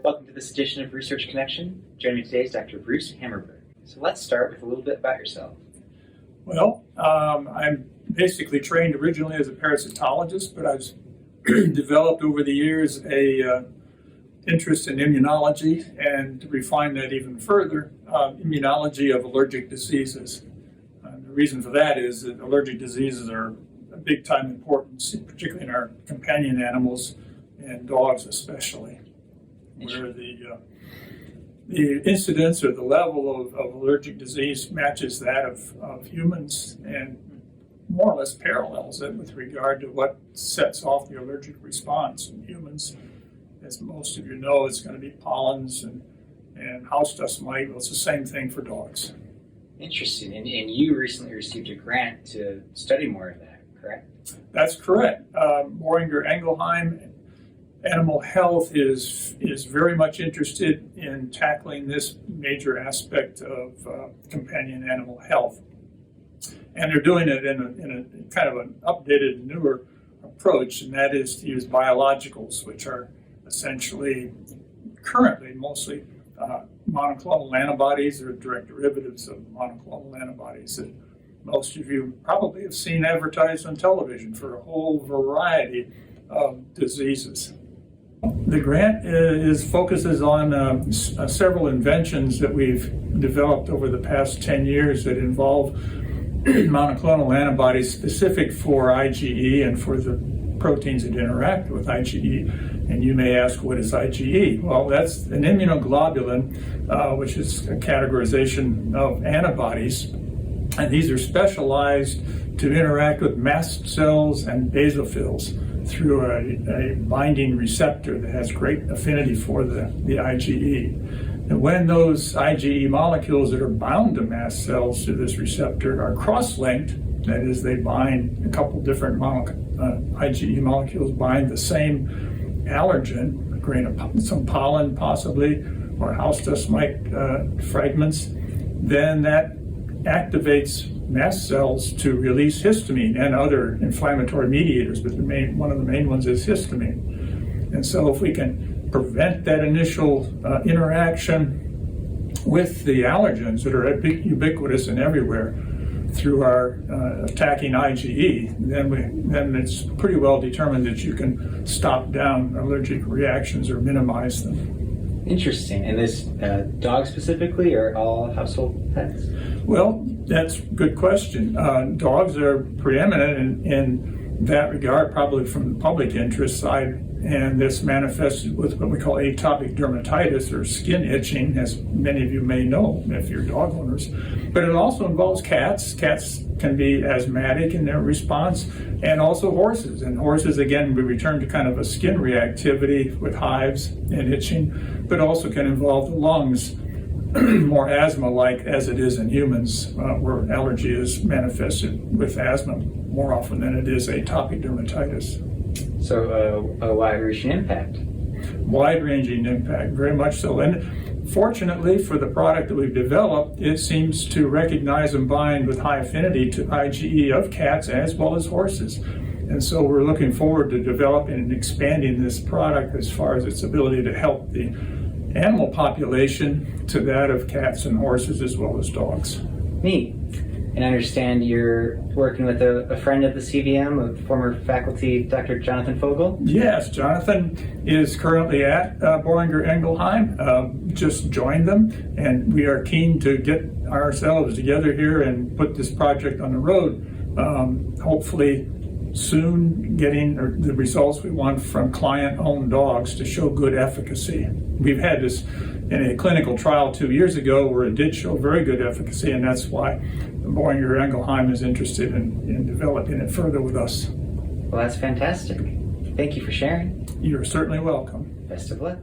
Welcome to this edition of Research Connection. Joining me today is Dr. Bruce Hammerberg. So let's start with a little bit about yourself. Well, I'm basically trained originally as a parasitologist, but I've developed over the years a interest in immunology, and to refine that even further, immunology of allergic diseases. The reason for that is that allergic diseases are a big time importance, particularly in our companion animals and dogs especially, where the incidence or the level of allergic disease matches that of humans and more or less parallels it with regard to what sets off the allergic response in humans. As most of you know, it's going to be pollens and house dust mite. Well, it's the same thing for dogs. Interesting. And you recently received a grant to study more of that, correct? That's correct. Boehringer Ingelheim Animal Health is very much interested in tackling this major aspect of companion animal health. And they're doing it in a kind of an updated, newer approach, and that is to use biologicals, which are essentially currently mostly monoclonal antibodies or direct derivatives of monoclonal antibodies that most of you probably have seen advertised on television for a whole variety of diseases. The grant focuses on several inventions that we've developed over the past 10 years that involve monoclonal antibodies specific for IgE and for the proteins that interact with IgE. And you may ask, what is IgE? Well, that's an immunoglobulin, which is a categorization of antibodies. And these are specialized to interact with mast cells and basophils through a binding receptor that has great affinity for the IgE. And when those IgE molecules that are bound to mast cells to this receptor are cross-linked, that is, they bind a couple different IgE molecules bind the same allergen, a grain of some pollen possibly, or house dust mite fragments, then that activates mast cells to release histamine and other inflammatory mediators, but one of the main ones is histamine. And so if we can prevent that initial interaction with the allergens that are ubiquitous and everywhere through our attacking IgE, then it's pretty well determined that you can stop down allergic reactions or minimize them. Interesting. And this dogs specifically, or all household pets? Well, that's a good question. Dogs are preeminent in that regard, probably from the public interest side, and this manifests with what we call atopic dermatitis or skin itching, as many of you may know if you're dog owners. But it also involves cats. Cats can be asthmatic in their response, and also horses. And horses, again, we return to kind of a skin reactivity with hives and itching, but also can involve the lungs, more asthma-like as it is in humans, where allergy is manifested with asthma more often than it is atopic dermatitis. So a wide-ranging impact. Wide-ranging impact, very much so. And fortunately for the product that we've developed, it seems to recognize and bind with high affinity to IgE of cats as well as horses. And so we're looking forward to developing and expanding this product as far as its ability to help the animal population to that of cats and horses as well as dogs. Neat. And I understand you're working with a friend at the CVM, a former faculty, Dr. Jonathan Fogel? Yes, Jonathan is currently at Boehringer Ingelheim, just joined them, and we are keen to get ourselves together here and put this project on the road. Hopefully soon getting the results we want from client-owned dogs to show good efficacy. We've had this in a clinical trial 2 years ago where it did show very good efficacy, and that's why Boehringer Ingelheim is interested in developing it further with us. Well, that's fantastic. Thank you for sharing. You're certainly welcome. Best of luck.